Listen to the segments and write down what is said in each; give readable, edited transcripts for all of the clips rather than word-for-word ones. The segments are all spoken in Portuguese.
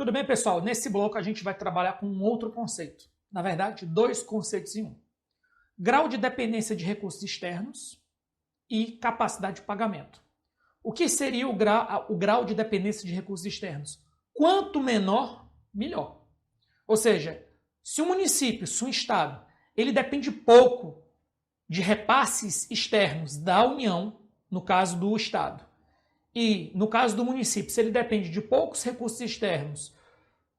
Tudo bem, pessoal? Nesse bloco a gente vai trabalhar com um outro conceito. Na verdade, dois conceitos em um. Grau de dependência de recursos externos e capacidade de pagamento. O que seria o grau de dependência de recursos externos? Quanto menor, melhor. Ou seja, se um município, se um estado, ele depende pouco de repasses externos da União, no caso do estado, e no caso do município, se ele depende de poucos recursos externos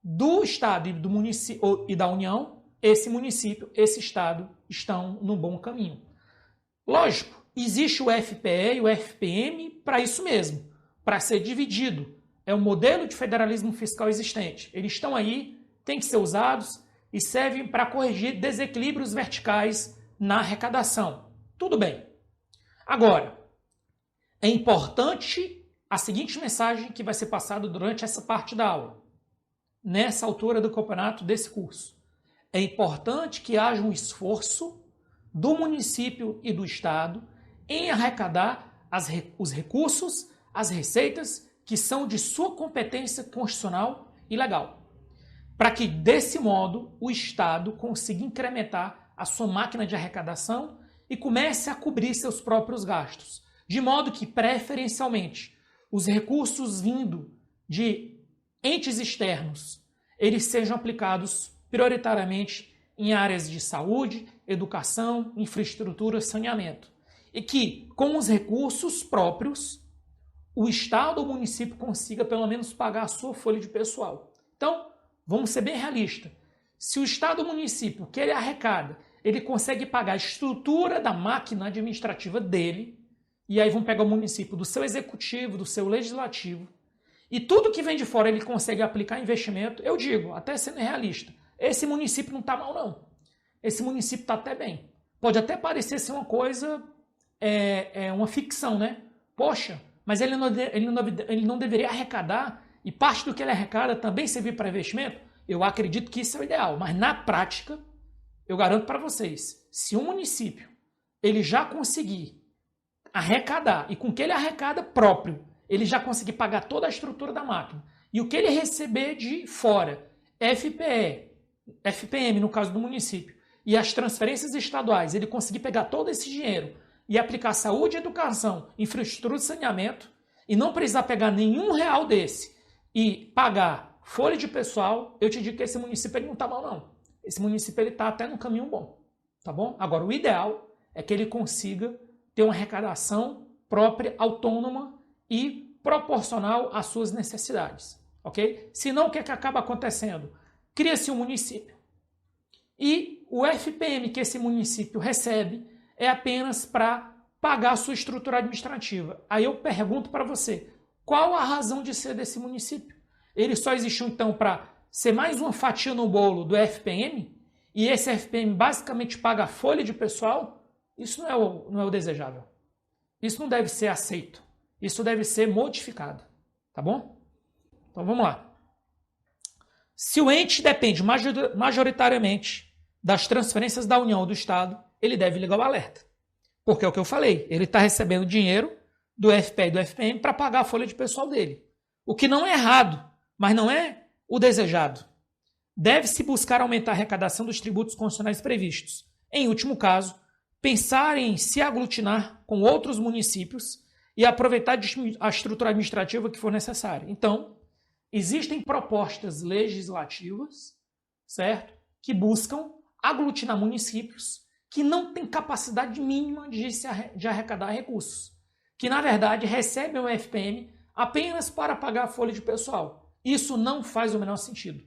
do estado e do município e da União, esse município, esse estado estão no bom caminho. Lógico, existe o FPE e o FPM para isso mesmo, para ser dividido. É o modelo de federalismo fiscal existente. Eles estão aí, têm que ser usados e servem para corrigir desequilíbrios verticais na arrecadação. Tudo bem. Agora, é importante a seguinte mensagem que vai ser passada durante essa parte da aula, nessa altura do campeonato desse curso. É importante que haja um esforço do município e do estado em arrecadar os recursos, as receitas que são de sua competência constitucional e legal, para que, desse modo, o estado consiga incrementar a sua máquina de arrecadação e comece a cobrir seus próprios gastos, de modo que, preferencialmente, os recursos vindo de entes externos, eles sejam aplicados prioritariamente em áreas de saúde, educação, infraestrutura, saneamento. E que, com os recursos próprios, o estado ou o município consiga pelo menos pagar a sua folha de pessoal. Então, vamos ser bem realistas. Se o estado ou o município que ele arrecada, ele consegue pagar a estrutura da máquina administrativa dele, e aí vamos pegar o município do seu executivo, do seu legislativo, e tudo que vem de fora ele consegue aplicar investimento, eu digo, até sendo realista, esse município não está mal não. Esse município está até bem. Pode até parecer ser uma coisa, uma ficção, né? Poxa, mas ele não deveria arrecadar e parte do que ele arrecada também servir para investimento? Eu acredito que isso é o ideal, mas na prática, eu garanto para vocês, se um município ele já conseguir arrecadar e com o que ele arrecada próprio, ele já conseguir pagar toda a estrutura da máquina e o que ele receber de fora, FPE, FPM no caso do município, e as transferências estaduais, ele conseguir pegar todo esse dinheiro e aplicar saúde, educação, infraestrutura de saneamento e não precisar pegar nenhum real desse e pagar folha de pessoal, eu te digo que esse município ele não está mal não. Esse município ele está até no caminho bom, tá bom? Agora, o ideal é que ele consiga ter uma arrecadação própria, autônoma e proporcional às suas necessidades, ok? Senão, o que é que acaba acontecendo? Cria-se um município e o FPM que esse município recebe é apenas para pagar a sua estrutura administrativa. Aí eu pergunto para você, qual a razão de ser desse município? Ele só existiu então para ser mais uma fatia no bolo do FPM e esse FPM basicamente paga a folha de pessoal? Isso não é o desejável. Isso não deve ser aceito. Isso deve ser modificado. Tá bom? Então vamos lá. Se o ente depende majoritariamente das transferências da União ou do Estado, ele deve ligar o alerta. Porque é o que eu falei, ele está recebendo dinheiro do FPE e do FPM para pagar a folha de pessoal dele. O que não é errado, mas não é o desejado. Deve-se buscar aumentar a arrecadação dos tributos constitucionais previstos. Em último caso, pensar em se aglutinar com outros municípios e aproveitar a estrutura administrativa que for necessária. Então, existem propostas legislativas, certo? Que buscam aglutinar municípios que não têm capacidade mínima de arrecadar recursos, que na verdade recebem o FPM apenas para pagar a folha de pessoal. Isso não faz o menor sentido.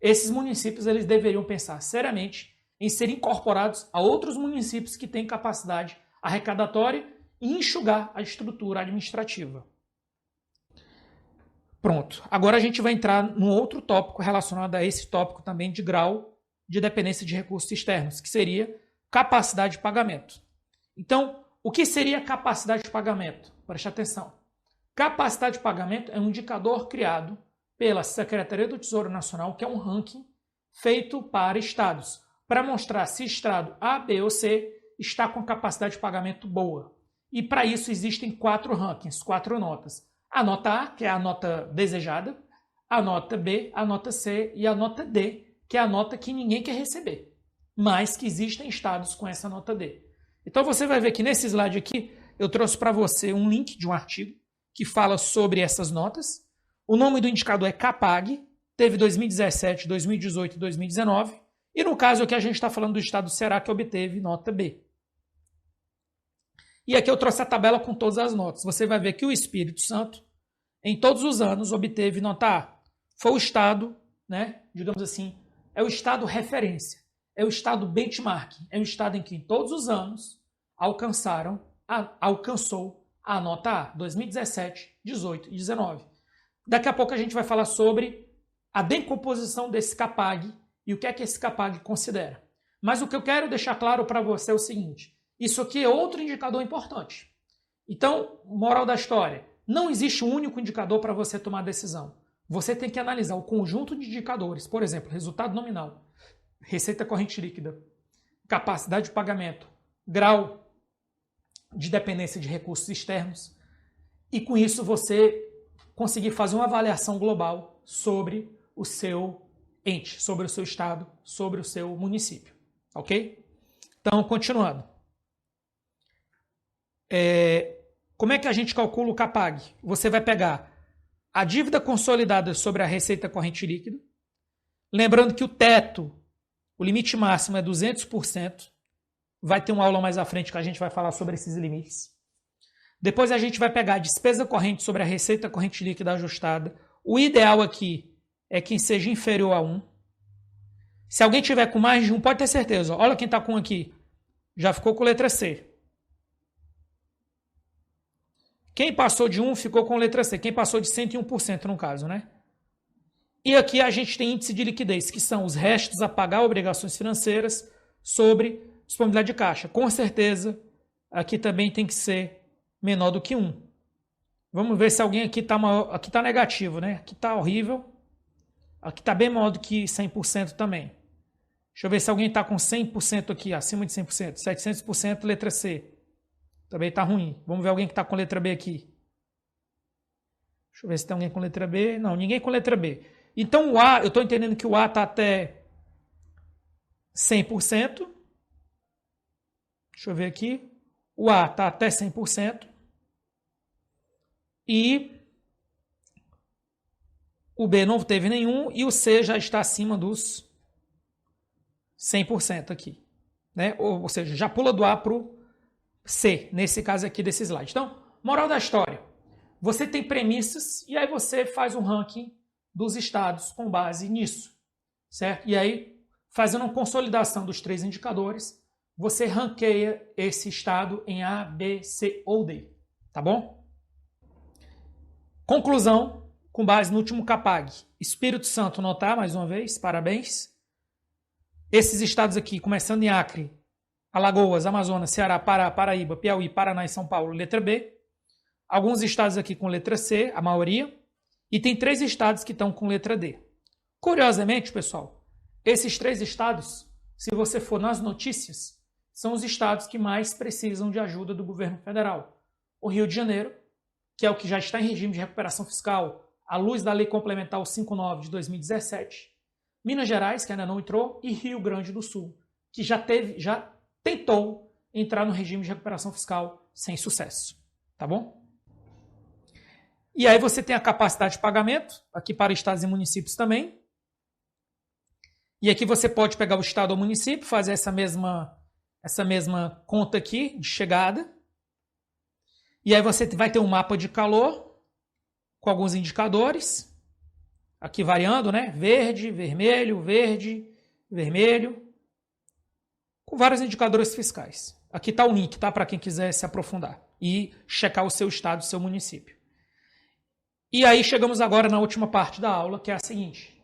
Esses municípios eles deveriam pensar seriamente em serem incorporados a outros municípios que têm capacidade arrecadatória e enxugar a estrutura administrativa. Pronto. Agora a gente vai entrar num outro tópico relacionado a esse tópico também de grau de dependência de recursos externos, que seria capacidade de pagamento. Então, o que seria capacidade de pagamento? Preste atenção. Capacidade de pagamento é um indicador criado pela Secretaria do Tesouro Nacional, que é um ranking feito para estados, para mostrar se estado A, B ou C está com capacidade de pagamento boa. E para isso existem 4 rankings, 4 notas. A nota A, que é a nota desejada, a nota B, a nota C e a nota D, que é a nota que ninguém quer receber, mas que existem estados com essa nota D. Então você vai ver que nesse slide aqui eu trouxe para você um link de um artigo que fala sobre essas notas. O nome do indicador é CAPAG, teve 2017, 2018 e 2019, e no caso aqui a gente está falando do estado do Ceará que obteve nota B. E aqui eu trouxe a tabela com todas as notas. Você vai ver que o Espírito Santo, em todos os anos, obteve nota A. Foi o estado, né, digamos assim, é o estado referência, é o estado benchmark, é o estado em que em todos os anos alcançou a nota A, 2017, 18 e 19. Daqui a pouco a gente vai falar sobre a decomposição desse CAPAG e o que é que esse CAPAG considera. Mas o que eu quero deixar claro para você é o seguinte, isso aqui é outro indicador importante. Então, moral da história, não existe um único indicador para você tomar decisão. Você tem que analisar o conjunto de indicadores, por exemplo, resultado nominal, receita corrente líquida, capacidade de pagamento, grau de dependência de recursos externos, e com isso você conseguir fazer uma avaliação global sobre o seu ente, sobre o seu estado, sobre o seu município, ok? Então, continuando. Como é que a gente calcula o CAPAG? Você vai pegar a dívida consolidada sobre a receita corrente líquida, lembrando que o teto, o limite máximo é 200%, vai ter uma aula mais à frente que a gente vai falar sobre esses limites. Depois a gente vai pegar a despesa corrente sobre a receita corrente líquida ajustada. O ideal aqui é que seja inferior a 1. Se alguém tiver com mais de 1, pode ter certeza. Olha quem está com 1 aqui. Já ficou com letra C. Quem passou de 1 ficou com letra C. Quem passou de 101% no caso, né? E aqui a gente tem índice de liquidez, que são os restos a pagar obrigações financeiras sobre disponibilidade de caixa. Com certeza, aqui também tem que ser menor do que 1. Vamos ver se alguém aqui está maior. Aqui está negativo, né? Aqui está horrível. Aqui está bem maior do que 100% também. Deixa eu ver se alguém está com 100% aqui, acima de 100%. 700%, letra C. Também está ruim. Vamos ver alguém que está com letra B aqui. Deixa eu ver se tem alguém com letra B. Não, ninguém com letra B. Então o A, eu estou entendendo que o A está até 100%. Deixa eu ver aqui. O A está até 100%. E o B não teve nenhum. E o C já está acima dos 100% aqui. Né? Ou seja, já pula do A para o C, nesse caso aqui desse slide. Então, moral da história. Você tem premissas e aí você faz um ranking dos estados com base nisso. Certo? E aí, fazendo uma consolidação dos 3 indicadores, você ranqueia esse estado em A, B, C ou D. Tá bom? Conclusão, com base no último CAPAG. Espírito Santo nota A, mais uma vez, parabéns. Esses estados aqui, começando em Acre, Alagoas, Amazonas, Ceará, Pará, Paraíba, Piauí, Paraná e São Paulo, letra B. Alguns estados aqui com letra C, a maioria. E tem 3 estados que estão com letra D. Curiosamente, pessoal, esses 3 estados, se você for nas notícias, são os estados que mais precisam de ajuda do governo federal. O Rio de Janeiro, que é o que já está em regime de recuperação fiscal, à luz da Lei Complementar 59 de 2017. Minas Gerais, que ainda não entrou, e Rio Grande do Sul, que já tentou entrar no regime de recuperação fiscal sem sucesso. Tá bom? E aí você tem a capacidade de pagamento, aqui para estados e municípios também. E aqui você pode pegar o estado ou município, fazer essa mesma conta aqui de chegada. E aí você vai ter um mapa de calor com alguns indicadores. Aqui variando, né? Verde, vermelho, com vários indicadores fiscais. Aqui está o link, tá? Para quem quiser se aprofundar e checar o seu estado, o seu município. E aí chegamos agora na última parte da aula, que é a seguinte.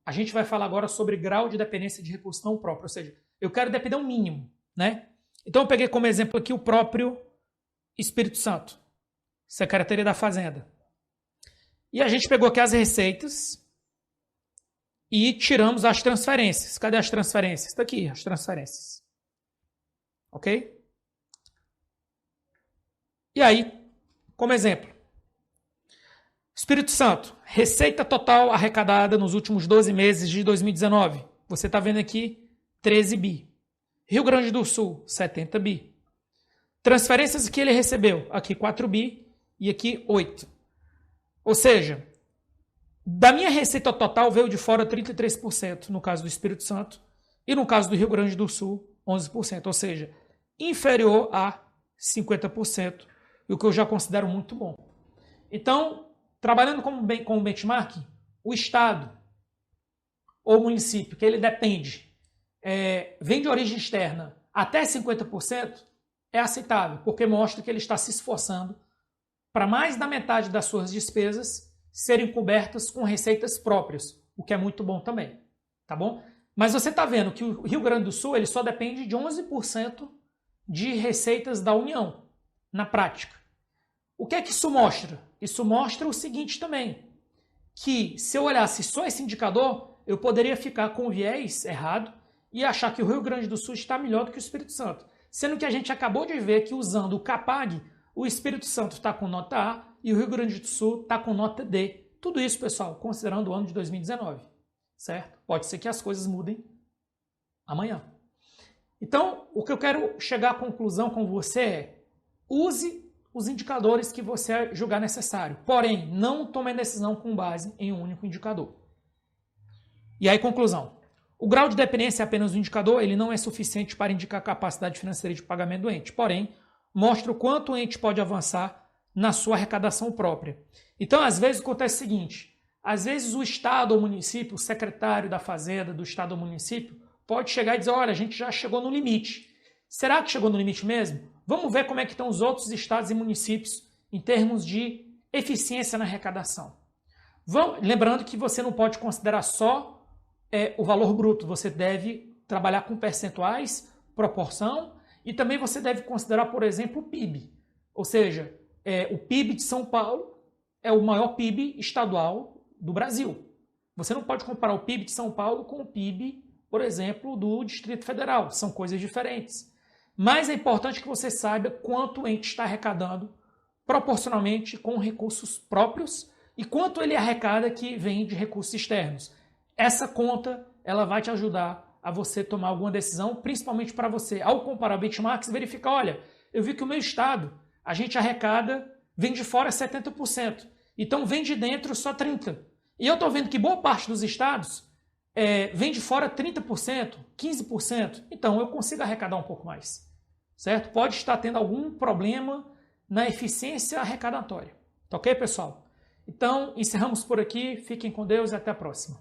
A gente vai falar agora sobre grau de dependência de recurso não próprio, ou seja, eu quero depender um mínimo, né? Então eu peguei como exemplo aqui o próprio Espírito Santo, Secretaria da Fazenda. E a gente pegou aqui as receitas e tiramos as transferências. Cadê as transferências? Está aqui, as transferências. Ok? E aí, como exemplo, Espírito Santo, receita total arrecadada nos últimos 12 meses de 2019. Você está vendo aqui 13 bi. Rio Grande do Sul, 70 bi. Transferências que ele recebeu, aqui 4 bi e aqui 8. Ou seja, da minha receita total veio de fora 33% no caso do Espírito Santo e no caso do Rio Grande do Sul, 11%. Ou seja, inferior a 50%, o que eu já considero muito bom. Então, trabalhando como benchmark, o estado ou município que ele depende, vem de origem externa até 50%, é aceitável, porque mostra que ele está se esforçando para mais da metade das suas despesas serem cobertas com receitas próprias, o que é muito bom também, tá bom? Mas você está vendo que o Rio Grande do Sul ele só depende de 11% de receitas da União, na prática. O que é que isso mostra? Isso mostra o seguinte também, que se eu olhasse só esse indicador, eu poderia ficar com o viés errado e achar que o Rio Grande do Sul está melhor do que o Espírito Santo. Sendo que a gente acabou de ver que usando o CAPAG, o Espírito Santo está com nota A e o Rio Grande do Sul está com nota D. Tudo isso, pessoal, considerando o ano de 2019, certo? Pode ser que as coisas mudem amanhã. Então, o que eu quero chegar à conclusão com você é: use os indicadores que você julgar necessário. Porém, não tome a decisão com base em um único indicador. E aí, conclusão. O grau de dependência é apenas um indicador, ele não é suficiente para indicar a capacidade financeira de pagamento do ente. Porém, mostra o quanto o ente pode avançar na sua arrecadação própria. Então, às vezes, acontece o seguinte: às vezes o Estado ou município, o secretário da Fazenda do Estado ou município, pode chegar e dizer: olha, a gente já chegou no limite. Será que chegou no limite mesmo? Vamos ver como é que estão os outros estados e municípios em termos de eficiência na arrecadação. Lembrando que você não pode considerar só o valor bruto, você deve trabalhar com percentuais, proporção, e também você deve considerar, por exemplo, o PIB. Ou seja, o PIB de São Paulo é o maior PIB estadual do Brasil. Você não pode comparar o PIB de São Paulo com o PIB, por exemplo, do Distrito Federal. São coisas diferentes. Mas é importante que você saiba quanto o ente está arrecadando proporcionalmente com recursos próprios e quanto ele arrecada que vem de recursos externos. Essa conta ela vai te ajudar a você tomar alguma decisão, principalmente para você, ao comparar benchmarks, verificar: olha, eu vi que o meu estado, a gente arrecada, vem de fora 70%, então vem de dentro só 30%. E eu estou vendo que boa parte dos estados vem de fora 30%, 15%, então eu consigo arrecadar um pouco mais, certo? Pode estar tendo algum problema na eficiência arrecadatória. Tá ok, pessoal? Então, encerramos por aqui, fiquem com Deus e até a próxima.